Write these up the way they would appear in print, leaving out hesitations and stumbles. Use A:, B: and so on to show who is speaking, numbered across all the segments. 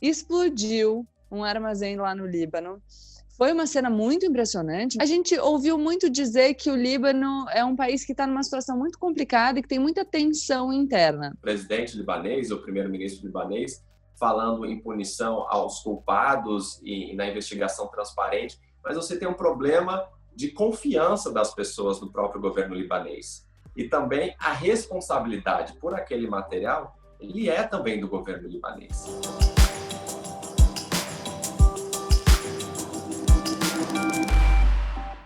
A: Explodiu um armazém lá no Líbano. Foi uma cena muito impressionante. A gente ouviu muito dizer que o Líbano é um país que está numa situação muito complicada e que tem muita tensão interna.
B: O presidente libanês, o primeiro-ministro libanês, falando em punição aos culpados e na investigação transparente, mas você tem um problema de confiança das pessoas no próprio governo libanês. E também a responsabilidade por aquele material, ele é também do governo libanês.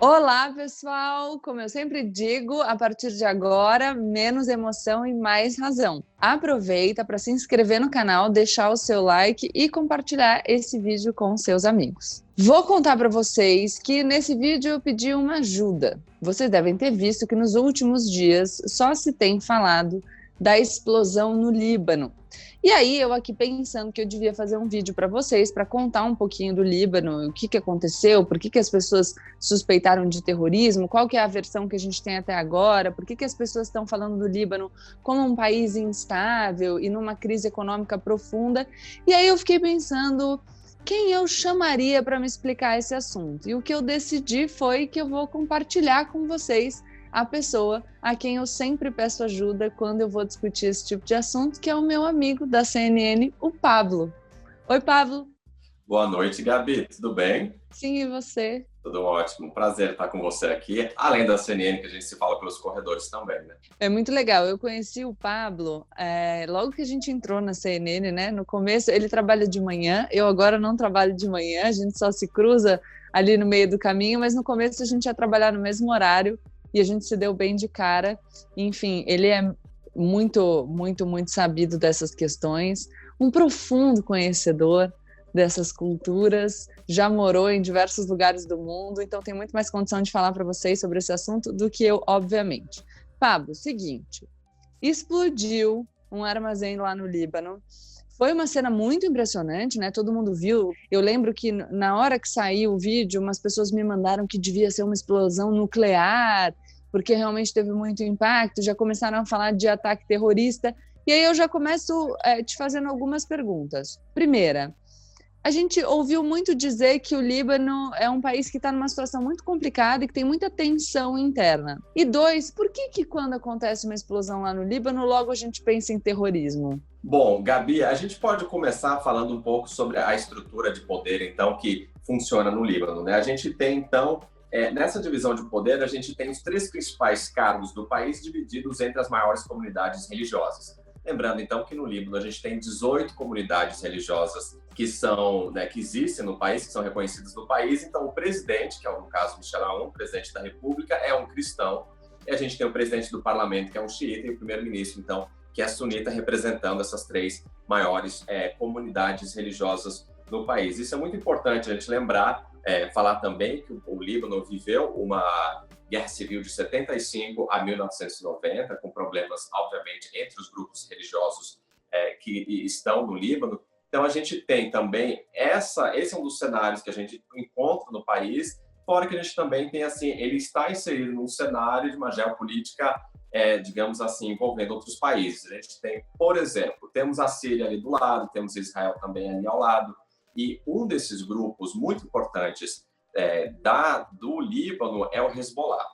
A: Olá, pessoal! Como eu sempre digo, a partir de agora, menos emoção e mais razão. Aproveita para se inscrever no canal, deixar o seu like e compartilhar esse vídeo com seus amigos. Vou contar para vocês que nesse vídeo eu pedi uma ajuda. Vocês devem ter visto que nos últimos dias só se tem falado da explosão no Líbano. E aí eu aqui pensando que eu devia fazer um vídeo para vocês, para contar um pouquinho do Líbano, o que aconteceu, por que as pessoas suspeitaram de terrorismo, qual que é a versão que a gente tem até agora, por que as pessoas estão falando do Líbano como um país instável e numa crise econômica profunda. E aí eu fiquei pensando quem eu chamaria para me explicar esse assunto. E o que eu decidi foi que eu vou compartilhar com vocês a pessoa a quem eu sempre peço ajuda quando eu vou discutir esse tipo de assunto, que é o meu amigo da CNN, o Pablo. Oi, Pablo.
B: Boa noite, Gabi. Tudo bem?
A: Sim, e você?
B: Tudo ótimo. Prazer estar com você aqui, além da CNN, que a gente se fala pelos corredores também, né?
A: É muito legal. Eu conheci o Pablo logo que a gente entrou na CNN, né? No começo, ele trabalha de manhã, eu agora não trabalho de manhã, a gente só se cruza ali no meio do caminho, mas no começo a gente ia trabalhar no mesmo horário, e a gente se deu bem de cara. Enfim, ele é muito, muito, muito sabido dessas questões, um profundo conhecedor dessas culturas, já morou em diversos lugares do mundo, então tem muito mais condição de falar para vocês sobre esse assunto do que eu, obviamente. Pablo, seguinte, explodiu um armazém lá no Líbano. Foi uma cena muito impressionante, né? Todo mundo viu. Eu lembro que na hora que saiu o vídeo, umas pessoas me mandaram que devia ser uma explosão nuclear, porque realmente teve muito impacto, já começaram a falar de ataque terrorista. E aí eu já começo te fazendo algumas perguntas. Primeira, a gente ouviu muito dizer que o Líbano é um país que está numa situação muito complicada e que tem muita tensão interna. E dois, por que quando acontece uma explosão lá no Líbano, logo a gente pensa em terrorismo?
B: Bom, Gabi, a gente pode começar falando um pouco sobre a estrutura de poder, então, que funciona no Líbano, né? A gente tem, então, nessa divisão de poder, a gente tem os três principais cargos do país divididos entre as maiores comunidades religiosas. Lembrando, então, que no Líbano a gente tem 18 comunidades religiosas que são, né, que existem no país, que são reconhecidas no país. Então, o presidente, que é no caso Michel Aoun, presidente da República, é um cristão. E a gente tem o presidente do parlamento, que é um xiita, e o primeiro-ministro, então, que é sunita, representando essas três maiores comunidades religiosas no país. Isso é muito importante a gente lembrar, falar também que o Líbano viveu uma guerra civil de 75 a 1990, com problemas, obviamente, entre os grupos religiosos que estão no Líbano. Então, a gente tem também esse é um dos cenários que a gente encontra no país, fora que a gente também tem, assim, ele está inserido num cenário de uma geopolítica, digamos assim, envolvendo outros países. A gente tem, por exemplo, temos a Síria ali do lado, temos Israel também ali ao lado, e um desses grupos muito importantes do Líbano é o Hezbollah.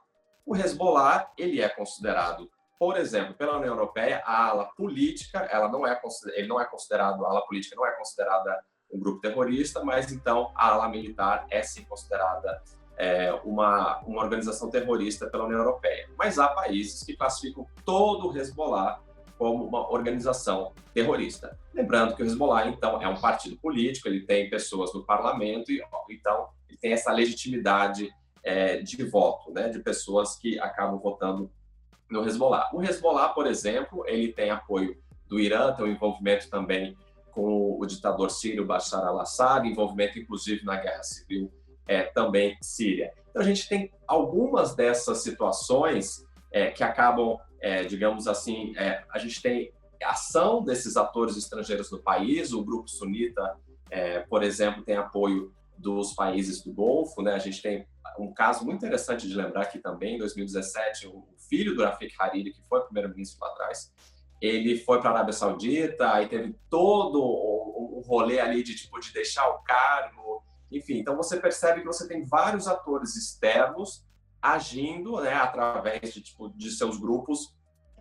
B: O Hezbollah, ele é considerado, por exemplo, pela União Europeia, a ala política, ele não é considerado, a ala política não é considerada um grupo terrorista, mas então a ala militar é sim considerada uma organização terrorista pela União Europeia. Mas há países que classificam todo o Hezbollah como uma organização terrorista. Lembrando que o Hezbollah, então, é um partido político, ele tem pessoas no parlamento, e então ele tem essa legitimidade de voto, né, de pessoas que acabam votando no Hezbollah. O Hezbollah, por exemplo, ele tem apoio do Irã, tem um envolvimento também com o ditador sírio Bashar al-Assad, envolvimento inclusive na guerra civil também síria. Então a gente tem algumas dessas situações que acabam, digamos assim, a gente tem ação desses atores estrangeiros no país. O grupo sunita, por exemplo, tem apoio dos países do Golfo, né? A gente tem um caso muito interessante de lembrar aqui também, em 2017, o filho do Rafik Hariri, que foi primeiro-ministro lá atrás, ele foi para a Arábia Saudita, aí teve todo um rolê ali de tipo de deixar o cargo, enfim. Então você percebe que você tem vários atores externos agindo, né, através de, tipo, de seus grupos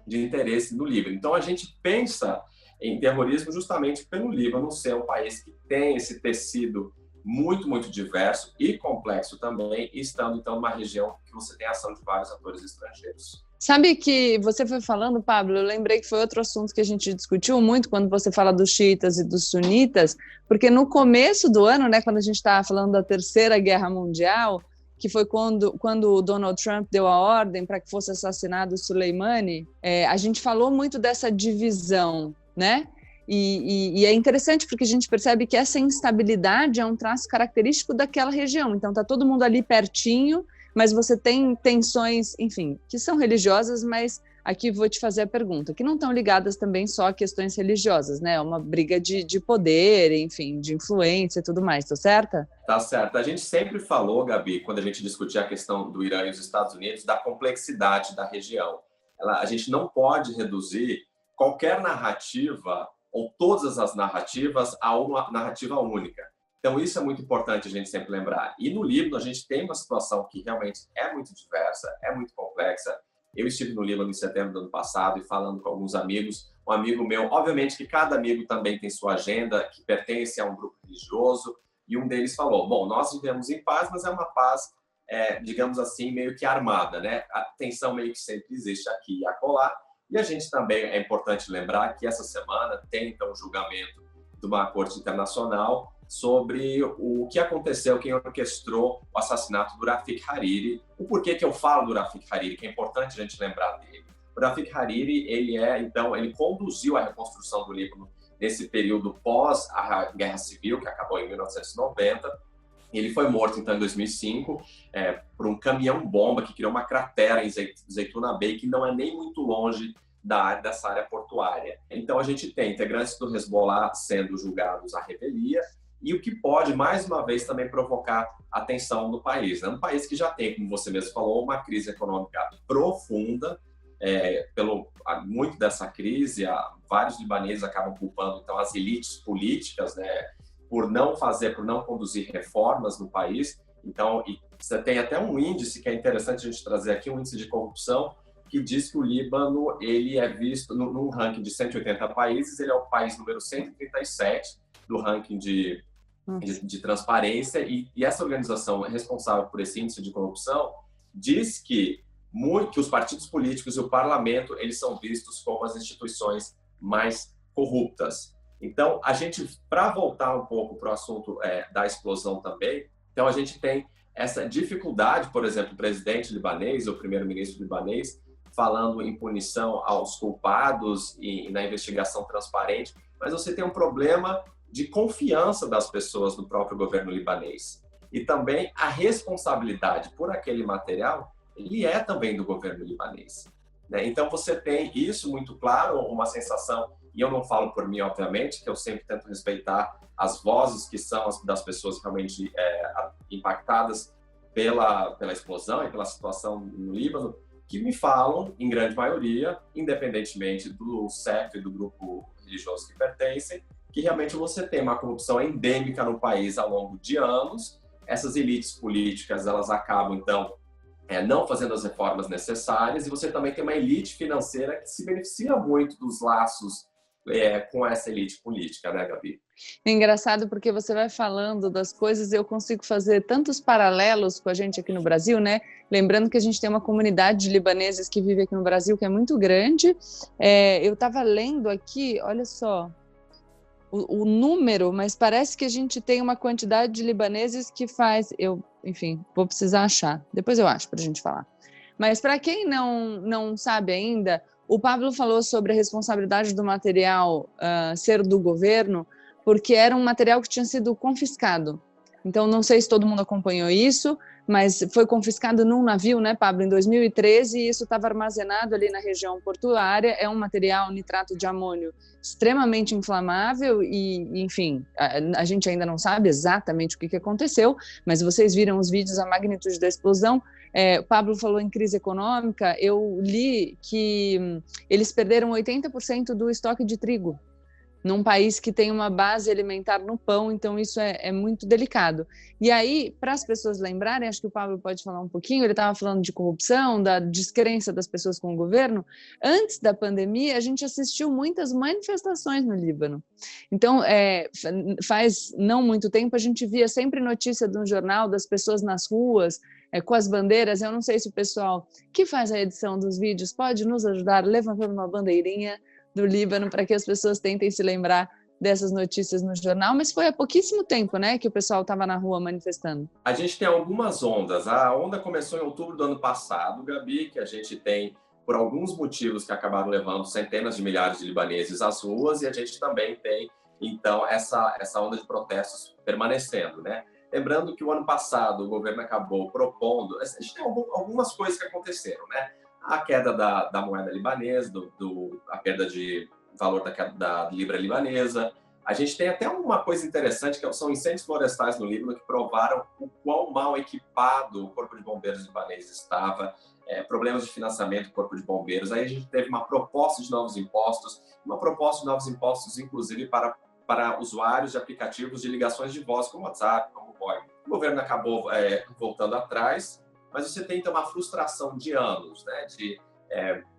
B: de interesse no Líbano. Então a gente pensa em terrorismo justamente pelo Líbano ser um país que tem esse tecido muito, muito diverso e complexo também, estando então numa região que você tem ação de vários atores estrangeiros.
A: Sabe que você foi falando, Pablo, eu lembrei que foi outro assunto que a gente discutiu muito quando você fala dos xiitas e dos sunitas, porque no começo do ano, né, quando a gente estava falando da Terceira Guerra Mundial, que foi quando o Donald Trump deu a ordem para que fosse assassinado o Soleimani, a gente falou muito dessa divisão, né? E é interessante porque a gente percebe que essa instabilidade é um traço característico daquela região. Então, está todo mundo ali pertinho, mas você tem tensões, enfim, que são religiosas, mas aqui vou te fazer a pergunta, que não estão ligadas também só a questões religiosas, né? É uma briga de poder, enfim, de influência e tudo mais, tô certa?
B: Tá certo. A gente sempre falou, Gabi, quando a gente discutia a questão do Irã e os Estados Unidos, da complexidade da região. A gente não pode reduzir qualquer narrativa ou todas as narrativas a uma narrativa única. Então, isso é muito importante a gente sempre lembrar. E no Líbano, a gente tem uma situação que realmente é muito diversa, é muito complexa. Eu estive no Líbano em setembro do ano passado e falando com alguns amigos. Um amigo meu, obviamente que cada amigo também tem sua agenda, que pertence a um grupo religioso, e um deles falou, bom, nós vivemos em paz, mas é uma paz, digamos assim, meio que armada, né? A tensão meio que sempre existe aqui e acolá. E a gente também, é importante lembrar que essa semana tem, então, o julgamento de uma corte internacional sobre o que aconteceu, quem orquestrou o assassinato do Rafik Hariri. O porquê que eu falo do Rafik Hariri, que é importante a gente lembrar dele. O Rafik Hariri, ele conduziu a reconstrução do Líbano nesse período pós a Guerra Civil, que acabou em 1990. Ele foi morto, então, em 2005, por um caminhão-bomba que criou uma cratera em Zaytuna Bay, que não é nem muito longe dessa área portuária. Então, a gente tem integrantes do Hezbollah sendo julgados à revelia, e o que pode, mais uma vez, também provocar a tensão no país. Um país que já tem, como você mesmo falou, uma crise econômica profunda. Muito dessa crise, vários libaneses acabam culpando, então, as elites políticas, né, por não conduzir reformas no país. Então, você tem até um índice que é interessante a gente trazer aqui, um índice de corrupção, que diz que o Líbano ele é visto num ranking de 180 países, ele é o país número 137 do ranking de transparência, e essa organização responsável por esse índice de corrupção diz que os partidos políticos e o parlamento eles são vistos como as instituições mais corruptas. Então, para voltar um pouco para o assunto da explosão também, então a gente tem essa dificuldade, por exemplo, o presidente libanês, o primeiro-ministro libanês, falando em punição aos culpados e na investigação transparente, mas você tem um problema de confiança das pessoas no próprio governo libanês. E também a responsabilidade por aquele material, ele é também do governo libanês, né? Então você tem isso muito claro, uma sensação, e eu não falo por mim, obviamente, que eu sempre tento respeitar as vozes que são das pessoas realmente impactadas pela explosão e pela situação no Líbano, que me falam, em grande maioria, independentemente do secto e do grupo religioso que pertencem, que realmente você tem uma corrupção endêmica no país ao longo de anos. Essas elites políticas, elas acabam, então, não fazendo as reformas necessárias, e você também tem uma elite financeira que se beneficia muito dos laços com essa elite política, né, Gabi?
A: É engraçado porque você vai falando das coisas, eu consigo fazer tantos paralelos com a gente aqui no Brasil, né? Lembrando que a gente tem uma comunidade de libaneses que vive aqui no Brasil que é muito grande. Eu estava lendo aqui, olha só, o número, mas parece que a gente tem uma quantidade de libaneses que faz... Enfim, vou precisar achar. Depois eu acho para a gente falar. Mas para quem não sabe ainda, o Pablo falou sobre a responsabilidade do material ser do governo, porque era um material que tinha sido confiscado. Então, não sei se todo mundo acompanhou isso, mas foi confiscado num navio, né, Pablo, em 2013, e isso estava armazenado ali na região portuária. É um material, nitrato de amônio, extremamente inflamável e, enfim, a gente ainda não sabe exatamente o que aconteceu, mas vocês viram os vídeos, a magnitude da explosão. O Pablo falou em crise econômica, eu li que eles perderam 80% do estoque de trigo. num país que tem uma base alimentar no pão, então isso é muito delicado. E aí, para as pessoas lembrarem, acho que o Pablo pode falar um pouquinho, ele estava falando de corrupção, da descrença das pessoas com o governo. Antes da pandemia, a gente assistiu muitas manifestações no Líbano. Então, faz não muito tempo, a gente via sempre notícia no jornal das pessoas nas ruas, com as bandeiras. Eu não sei se o pessoal que faz a edição dos vídeos pode nos ajudar levantando uma bandeirinha do Líbano para que as pessoas tentem se lembrar dessas notícias no jornal, mas foi há pouquíssimo tempo, né, que o pessoal estava na rua manifestando.
B: A gente tem algumas ondas. A onda começou em outubro do ano passado, Gabi, que a gente tem, por alguns motivos que acabaram levando centenas de milhares de libaneses às ruas, e a gente também tem, então, essa onda de protestos permanecendo, né? Lembrando que o ano passado o governo acabou propondo, a gente tem algumas coisas que aconteceram, né? A queda da moeda libanesa, a perda de valor da libra libanesa. A gente tem até uma coisa interessante, que são incêndios florestais no Líbano, que provaram o quão mal equipado o Corpo de Bombeiros libanês estava, problemas de financiamento do Corpo de Bombeiros. Aí a gente teve uma proposta de novos impostos, inclusive para usuários de aplicativos de ligações de voz, como WhatsApp, como VoIP. O governo acabou voltando atrás, mas você tem então uma frustração de anos, né?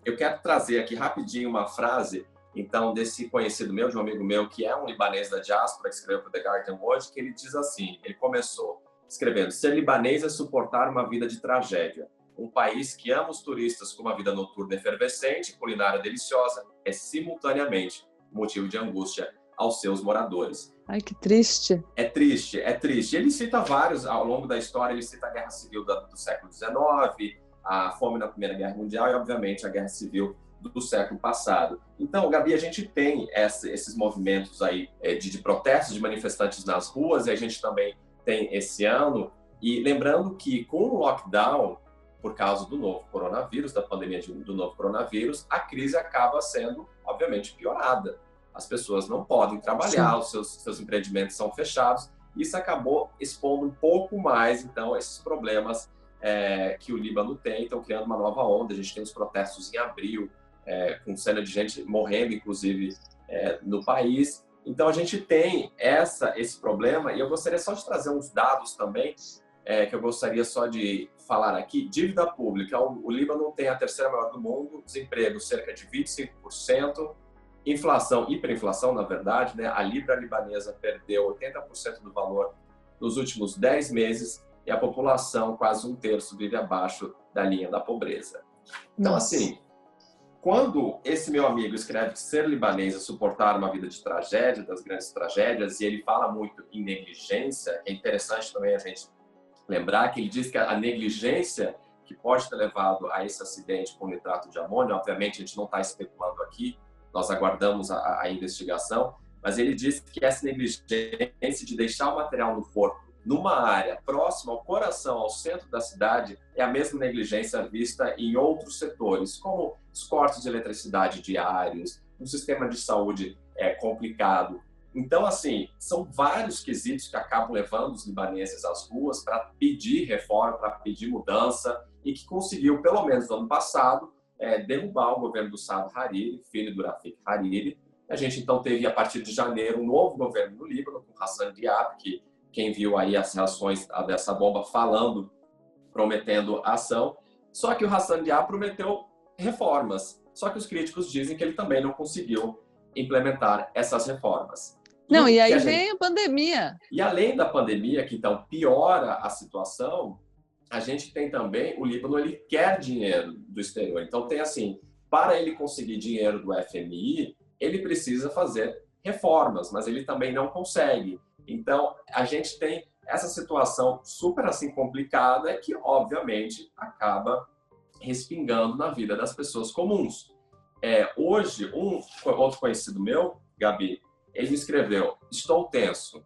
B: Eu quero trazer aqui rapidinho uma frase, então, desse conhecido meu, de um amigo meu, que é um libanês da diáspora, que escreveu para o The Guardian hoje, que ele diz assim, ele começou escrevendo: ser libanês é suportar uma vida de tragédia. Um país que ama os turistas com uma vida noturna efervescente, culinária deliciosa, é simultaneamente motivo de angústia aos seus moradores.
A: Ai, que triste.
B: É triste, é triste. Ele cita vários, ao longo da história, ele cita a Guerra Civil do século XIX, a fome na Primeira Guerra Mundial e, obviamente, a Guerra Civil do século passado. Então, Gabi, a gente tem esses movimentos aí de protestos, de manifestantes nas ruas, e a gente também tem esse ano. E lembrando que com o lockdown, por causa do novo coronavírus, da pandemia do novo coronavírus, a crise acaba sendo, obviamente, piorada. As pessoas não podem trabalhar, os seus empreendimentos são fechados. Isso acabou expondo um pouco mais, então, esses problemas que o Líbano tem, estão criando uma nova onda. A gente tem os protestos em abril, com cena de gente morrendo, inclusive, no país. Então, a gente tem esse problema, e eu gostaria só de trazer uns dados também, que eu gostaria só de falar aqui. Dívida pública, o Líbano tem a terceira maior do mundo, desemprego cerca de 25%, inflação, hiperinflação, na verdade, né? A libra libanesa perdeu 80% do valor nos últimos 10 meses e a população, quase um terço, vive abaixo da linha da pobreza. Então, assim, quando esse meu amigo escreve que ser libanês é suportar uma vida de tragédia, das grandes tragédias, e ele fala muito em negligência, é interessante também a gente lembrar que ele diz que a negligência que pode ter levado a esse acidente com nitrato de amônio, obviamente a gente não está especulando aqui, nós aguardamos a investigação, mas ele diz que essa negligência de deixar o material no forno numa área próxima ao coração, ao centro da cidade, é a mesma negligência vista em outros setores, como os cortes de eletricidade diários, um sistema de saúde complicado. Então, assim, são vários quesitos que acabam levando os libaneses às ruas para pedir reforma, para pedir mudança, e que conseguiu, pelo menos no ano passado, derrubar o governo do Saad Hariri, filho do Rafik Hariri. A gente, então, teve, a partir de janeiro, um novo governo no Líbano, com Hassan Diab, que quem viu aí as reações dessa bomba falando, prometendo ação. Só que o Hassan Diab prometeu reformas. Só que os críticos dizem que ele também não conseguiu implementar essas reformas.
A: Não, e aí vem a pandemia.
B: E além da pandemia, que então piora a situação, a gente tem também, o Líbano, ele quer dinheiro do exterior. Então tem assim, para ele conseguir dinheiro do FMI, ele precisa fazer reformas, mas ele também não consegue. Então, a gente tem essa situação super assim complicada que, obviamente, acaba respingando na vida das pessoas comuns. Hoje, outro conhecido meu, Gabi, ele me escreveu: estou tenso.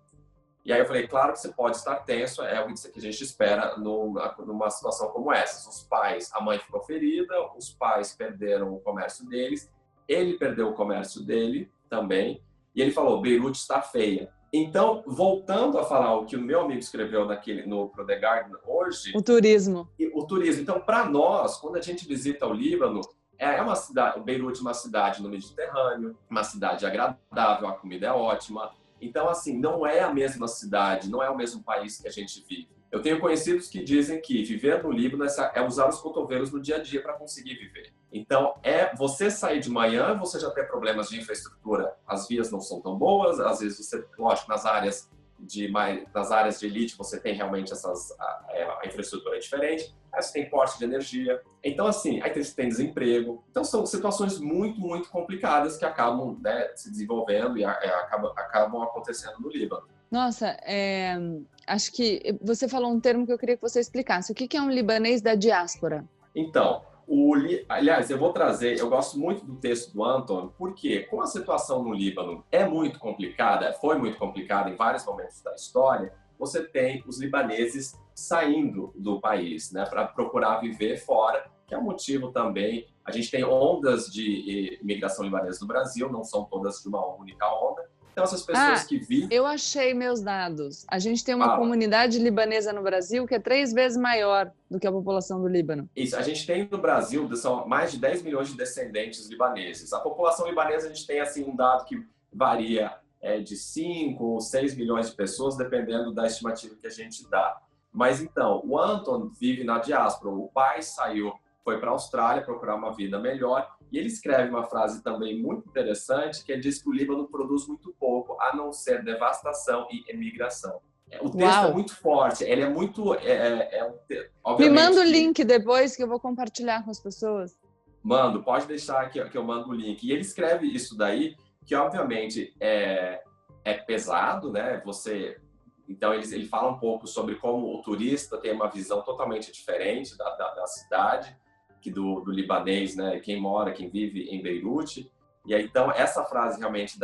B: E aí eu falei, claro que você pode estar tenso, é o que a gente espera numa situação como essa. Os pais, a mãe ficou ferida, os pais perderam o comércio deles, ele perdeu o comércio dele também, e ele falou, Beirute está feia. Então, voltando a falar o que o meu amigo escreveu pro The Guardian hoje...
A: O turismo.
B: Então, para nós, quando a gente visita o Líbano, é uma cidade, Beirute é uma cidade no Mediterrâneo, uma cidade agradável, a comida é ótima. Então, assim, não é a mesma cidade, não é o mesmo país que a gente vive. Eu tenho conhecidos que dizem que viver no Líbano é usar os cotovelos no dia a dia para conseguir viver. Então, você sair de manhã, você já tem problemas de infraestrutura, as vias não são tão boas, às vezes você, lógico, nas áreas de elite você tem realmente a infraestrutura diferente, aí você tem corte de energia, então assim, aí você tem desemprego, então são situações muito, muito complicadas que acabam, né, se desenvolvendo e acabam acontecendo no Líbano.
A: Nossa, acho que você falou um termo que eu queria que você explicasse. O que é um libanês da diáspora?
B: Então, aliás, eu gosto muito do texto do Anton, porque como a situação no Líbano é muito complicada, foi muito complicada em vários momentos da história, você tem os libaneses saindo do país, né, para procurar viver fora, que é um motivo também. A gente tem ondas de imigração libanesa no Brasil, não são todas de uma única onda. Então, essas pessoas que vivem...
A: Eu achei meus dados. A gente tem uma comunidade libanesa no Brasil que é 3 vezes maior do que a população do Líbano.
B: Isso, a gente tem no Brasil, são mais de 10 milhões de descendentes libaneses. A população libanesa, a gente tem assim, um dado que varia de 5 ou 6 milhões de pessoas, dependendo da estimativa que a gente dá. Mas então, o Anton vive na diáspora. O pai saiu, foi para a Austrália procurar uma vida melhor. E ele escreve uma frase também muito interessante, que ele diz que o Líbano produz muito pouco, a não ser devastação e emigração. O texto é muito forte, ele é muito...
A: Me manda o link depois que eu vou compartilhar com as pessoas.
B: Mando, pode deixar que eu mando o link. E ele escreve isso daí, que obviamente é pesado, né? Então ele fala um pouco sobre como o turista tem uma visão totalmente diferente da cidade, que do libanês, né? Quem vive em Beirute. E aí, então, essa frase realmente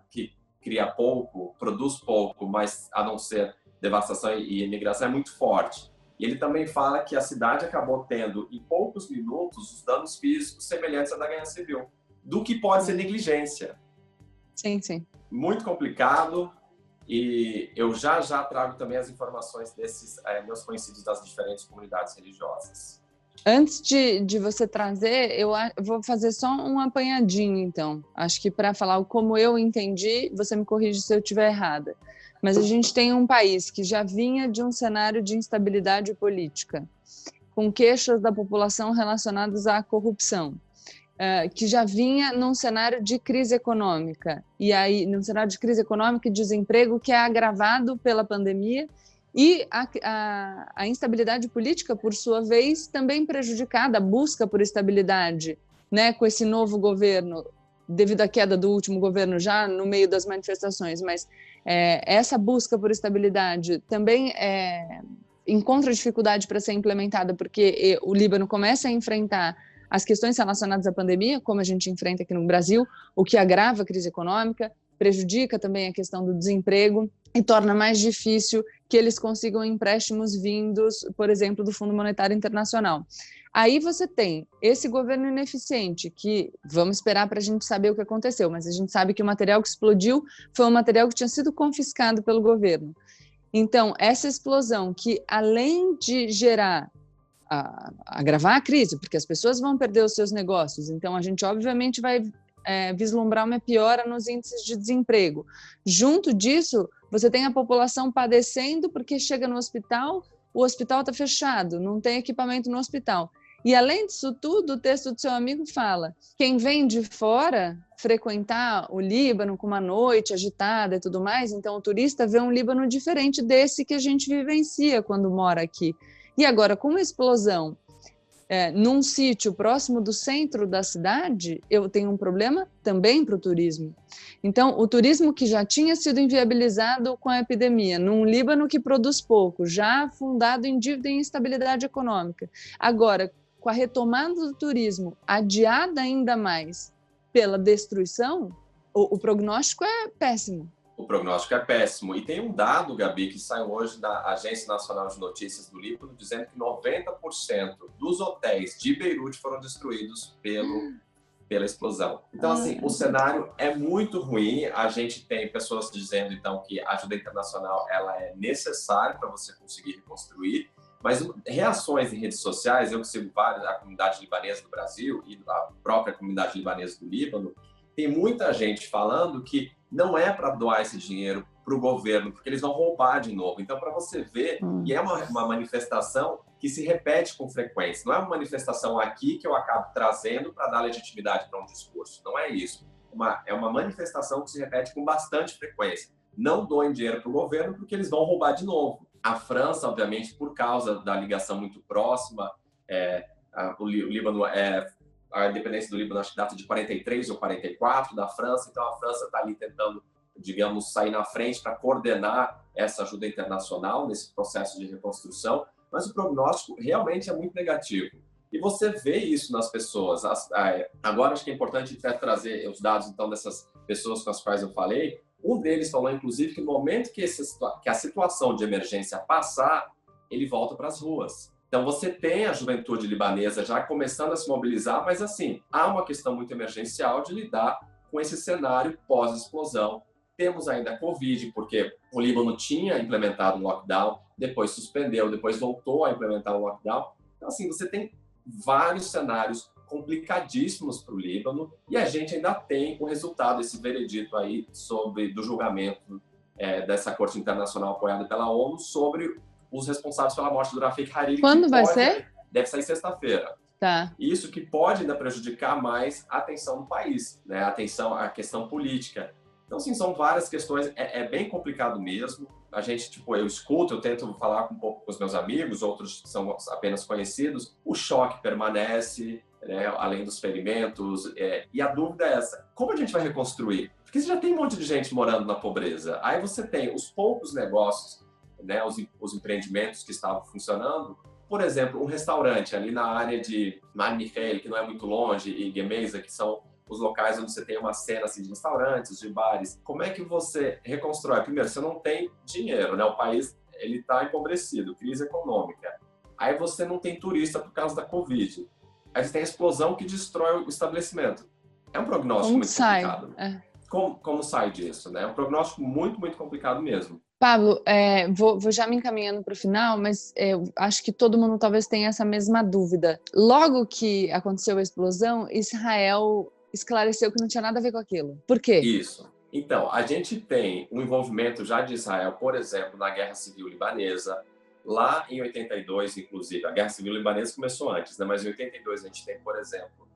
B: que cria pouco, produz pouco, mas a não ser devastação e imigração é muito forte. E ele também fala que a cidade acabou tendo, em poucos minutos, os danos físicos semelhantes à da guerra civil, do que pode ser negligência.
A: Sim, sim.
B: Muito complicado. E eu já trago também as informações desses meus conhecidos das diferentes comunidades religiosas.
A: Antes de você trazer, eu vou fazer só um apanhadinho, então. Acho que para falar como eu entendi, você me corrige se eu estiver errada. Mas a gente tem um país que já vinha de um cenário de instabilidade política, com queixas da população relacionadas à corrupção, que já vinha num cenário de crise econômica, e aí num cenário de crise econômica e desemprego que é agravado pela pandemia, e a instabilidade política, por sua vez, também prejudicada, a busca por estabilidade, né, com esse novo governo, devido à queda do último governo já no meio das manifestações, mas essa busca por estabilidade também encontra dificuldade para ser implementada, porque o Líbano começa a enfrentar as questões relacionadas à pandemia, como a gente enfrenta aqui no Brasil, o que agrava a crise econômica, prejudica também a questão do desemprego e torna mais difícil que eles consigam empréstimos vindos, por exemplo, do Fundo Monetário Internacional. Aí você tem esse governo ineficiente, que vamos esperar para a gente saber o que aconteceu, mas a gente sabe que o material que explodiu foi um material que tinha sido confiscado pelo governo. Então, essa explosão que, além de agravar a crise, porque as pessoas vão perder os seus negócios, então a gente obviamente vai vislumbrar uma piora nos índices de desemprego. Junto disso, você tem a população padecendo porque chega no hospital, o hospital está fechado, não tem equipamento no hospital. E além disso tudo, o texto do seu amigo fala, quem vem de fora frequentar o Líbano com uma noite agitada e tudo mais, então o turista vê um Líbano diferente desse que a gente vivencia quando mora aqui. E agora, com uma explosão num sítio próximo do centro da cidade, eu tenho um problema também para o turismo. Então, o turismo que já tinha sido inviabilizado com a epidemia, num Líbano que produz pouco, já afundado em dívida e instabilidade econômica, agora, com a retomada do turismo adiada ainda mais pela destruição, o prognóstico é péssimo.
B: O prognóstico é péssimo. E tem um dado, Gabi, que saiu hoje da Agência Nacional de Notícias do Líbano, dizendo que 90% dos hotéis de Beirute foram destruídos pela explosão. Então, assim, o cenário é muito ruim. A gente tem pessoas dizendo, então, que a ajuda internacional ela é necessária para você conseguir reconstruir, Mas reações em redes sociais, eu que sigo várias, a comunidade libanesa do Brasil e a própria comunidade libanesa do Líbano, tem muita gente falando que não é para doar esse dinheiro para o governo, porque eles vão roubar de novo. Então, para você ver, e é uma manifestação que se repete com frequência. Não é uma manifestação aqui que eu acabo trazendo para dar legitimidade para um discurso. Não é isso. É uma manifestação que se repete com bastante frequência. Não doem dinheiro para o governo porque eles vão roubar de novo. A França, obviamente, por causa da ligação muito próxima, o Líbano a independência do Líbano acho que data de 43 ou 44 da França, então a França está ali tentando, digamos, sair na frente para coordenar essa ajuda internacional nesse processo de reconstrução, mas o prognóstico realmente é muito negativo. E você vê isso nas pessoas. Agora acho que é importante até trazer os dados então dessas pessoas com as quais eu falei. Um deles falou, inclusive, que no momento que a situação de emergência passar, ele volta para as ruas. Então, você tem a juventude libanesa já começando a se mobilizar, mas, assim, há uma questão muito emergencial de lidar com esse cenário pós-explosão. Temos ainda a Covid, porque o Líbano tinha implementado um lockdown, depois suspendeu, depois voltou a implementar um lockdown. Então, assim, você tem vários cenários complicadíssimos para o Líbano e a gente ainda tem o resultado desse veredito aí do julgamento dessa Corte Internacional apoiada pela ONU sobre os responsáveis pela morte do Rafik Hariri.
A: Quando vai ser?
B: Deve sair sexta-feira.
A: Tá.
B: Isso que pode ainda prejudicar mais a atenção do país, né? A questão política. Então, assim, são várias questões. É bem complicado mesmo. A gente, eu escuto, eu tento falar um pouco com os meus amigos, outros são apenas conhecidos. O choque permanece, né? Além dos ferimentos. E a dúvida é essa: como a gente vai reconstruir? Porque você já tem um monte de gente morando na pobreza. Aí você tem os poucos negócios, né, os empreendimentos que estavam funcionando. Por exemplo, um restaurante ali na área de Mar Mikhael, que não é muito longe, e Gemeza, que são os locais onde você tem uma cena assim, de restaurantes, de bares. Como é que você reconstrói? Primeiro, você não tem dinheiro, né? O país está empobrecido, crise econômica. Aí você não tem turista por causa da Covid. Aí você tem a explosão que destrói o estabelecimento. É um prognóstico muito complicado. Como sai disso, né? É um prognóstico muito, muito complicado mesmo.
A: Pablo, vou já me encaminhando para o final, mas acho que todo mundo talvez tenha essa mesma dúvida. Logo que aconteceu a explosão, Israel esclareceu que não tinha nada a ver com aquilo. Por quê?
B: Isso. Então, a gente tem um envolvimento já de Israel, por exemplo, na Guerra Civil Libanesa. Lá em 82, inclusive, a Guerra Civil Libanesa começou antes, né? Mas em 82 a gente tem, por exemplo,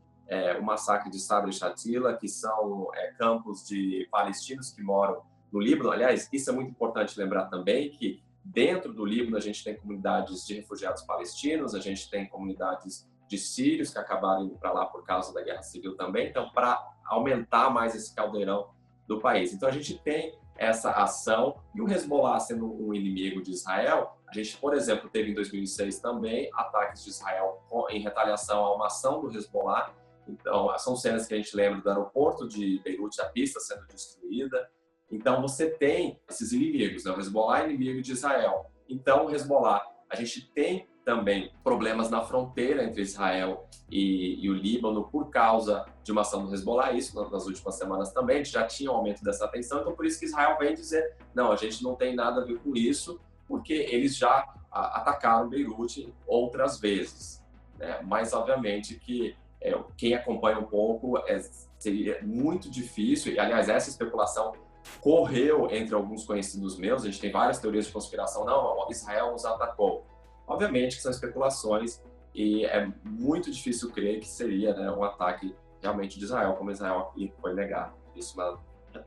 B: o massacre de Sabra e Shatila, que são campos de palestinos que moram no Líbano. Aliás, isso é muito importante lembrar também, que dentro do Líbano a gente tem comunidades de refugiados palestinos, a gente tem comunidades de sírios que acabaram indo para lá por causa da Guerra Civil também, então para aumentar mais esse caldeirão do país. Então a gente tem essa ação, e o Hezbollah sendo um inimigo de Israel, a gente, por exemplo, teve em 2006 também ataques de Israel em retaliação a uma ação do Hezbollah. Então, são cenas que a gente lembra do aeroporto de Beirute, a pista sendo destruída. Então, você tem esses inimigos, né? O Hezbollah é inimigo de Israel. Então, o Hezbollah, a gente tem também problemas na fronteira entre Israel e o Líbano por causa de uma ação do Hezbollah. Isso nas últimas semanas também, a gente já tinha um aumento dessa tensão. Então, por isso que Israel vem dizer, não, a gente não tem nada a ver com isso, porque eles já atacaram Beirute outras vezes, né? Mas, obviamente, que quem acompanha um pouco seria muito difícil, e, aliás, essa especulação correu entre alguns conhecidos meus, a gente tem várias teorias de conspiração, não, Israel nos atacou. Obviamente que são especulações e é muito difícil crer que seria, né, um ataque realmente de Israel, como Israel foi negado isso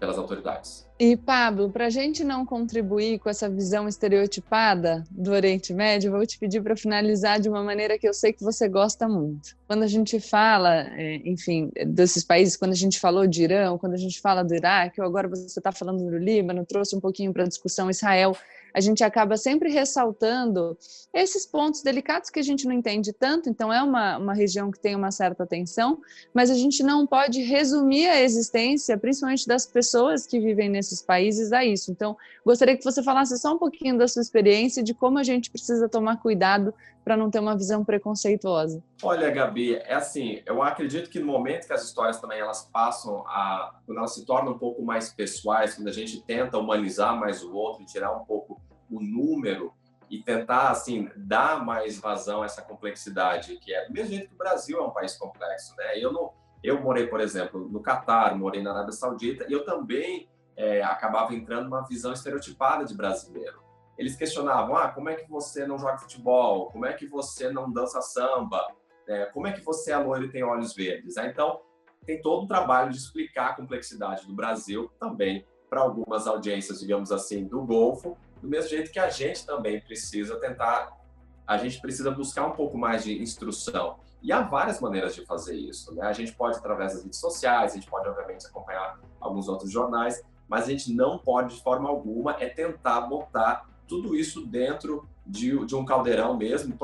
B: pelas autoridades.
A: E, Pablo, para a gente não contribuir com essa visão estereotipada do Oriente Médio, eu vou te pedir para finalizar de uma maneira que eu sei que você gosta muito. Quando a gente fala, enfim, desses países, quando a gente falou de Irã, quando a gente fala do Iraque, ou agora você está falando do Líbano, trouxe um pouquinho para a discussão Israel, a gente acaba sempre ressaltando esses pontos delicados que a gente não entende tanto, então é uma região que tem uma certa tensão, mas a gente não pode resumir a existência, principalmente das pessoas que vivem nesses países, a isso. Então, gostaria que você falasse só um pouquinho da sua experiência e de como a gente precisa tomar cuidado para não ter uma visão preconceituosa.
B: Olha, Gabi, assim, eu acredito que no momento que as histórias também elas passam quando elas se tornam um pouco mais pessoais, quando a gente tenta humanizar mais o outro e tirar um pouco o número, e tentar, assim, dar mais vazão a essa complexidade, que é do mesmo jeito que o Brasil é um país complexo, né? Eu morei, por exemplo, no Catar, morei na Arábia Saudita, e eu também acabava entrando numa visão estereotipada de brasileiro. Eles questionavam, como é que você não joga futebol? Como é que você não dança samba? Como é que você é loiro e tem olhos verdes? Então, tem todo um trabalho de explicar a complexidade do Brasil também para algumas audiências, digamos assim, do Golfo, do mesmo jeito que a gente também precisa a gente precisa buscar um pouco mais de instrução. E há várias maneiras de fazer isso, né? A gente pode, através das redes sociais, a gente pode, obviamente, acompanhar alguns outros jornais, mas a gente não pode, de forma alguma, tentar botar tudo isso dentro de um caldeirão mesmo.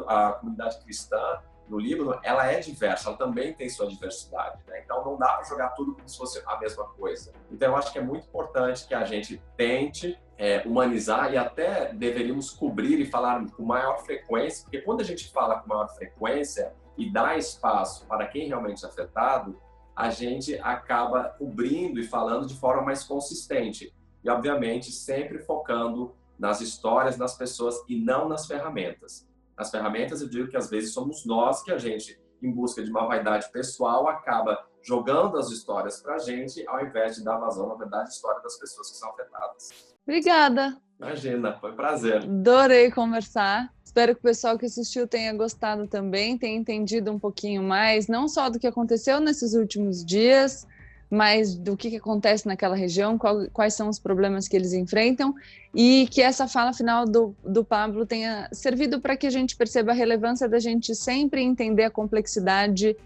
B: A comunidade cristã no Líbano, ela é diversa, ela também tem sua diversidade, né? Então não dá para jogar tudo como se fosse a mesma coisa. Então eu acho que é muito importante que a gente tente humanizar, e até deveríamos cobrir e falar com maior frequência, porque quando a gente fala com maior frequência e dá espaço para quem realmente é afetado, a gente acaba cobrindo e falando de forma mais consistente. E, obviamente, sempre focando nas histórias das pessoas e não nas ferramentas. Nas ferramentas, eu digo que às vezes somos nós que a gente, em busca de uma vaidade pessoal, acaba jogando as histórias para a gente, ao invés de dar vazão, na verdade, à história das pessoas que são afetadas.
A: Obrigada.
B: Imagina, foi um prazer.
A: Adorei conversar. Espero que o pessoal que assistiu tenha gostado também, tenha entendido um pouquinho mais, não só do que aconteceu nesses últimos dias, mas do que acontece naquela região, quais são os problemas que eles enfrentam, e que essa fala final do Pablo tenha servido para que a gente perceba a relevância da gente sempre entender a complexidade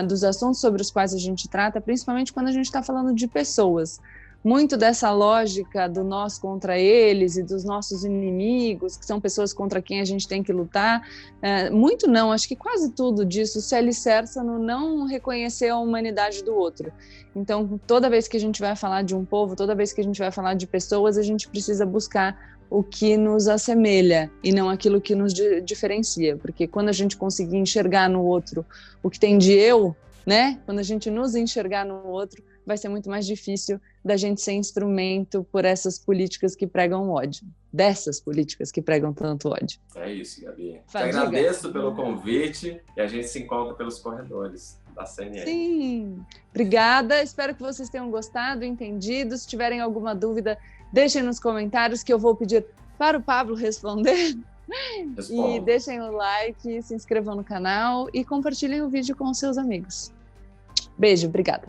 A: dos assuntos sobre os quais a gente trata, principalmente quando a gente está falando de pessoas. Muito dessa lógica do nós contra eles e dos nossos inimigos, que são pessoas contra quem a gente tem que lutar, muito não, acho que quase tudo disso se alicerça no não reconhecer a humanidade do outro. Então, toda vez que a gente vai falar de um povo, toda vez que a gente vai falar de pessoas, a gente precisa buscar o que nos assemelha e não aquilo que nos diferencia, porque quando a gente conseguir enxergar no outro o que tem de eu, né? Quando a gente nos enxergar no outro, vai ser muito mais difícil da gente ser instrumento por essas políticas que pregam ódio, dessas políticas que pregam tanto ódio.
B: É isso, Gabi. Te agradeço pelo convite e a gente se encontra pelos corredores da CNN.
A: Sim, obrigada. Espero que vocês tenham gostado, entendido. Se tiverem alguma dúvida, deixem nos comentários que eu vou pedir para o Pablo responder.
B: Respondo.
A: E deixem o like, se inscrevam no canal e compartilhem o vídeo com os seus amigos. Beijo, obrigada.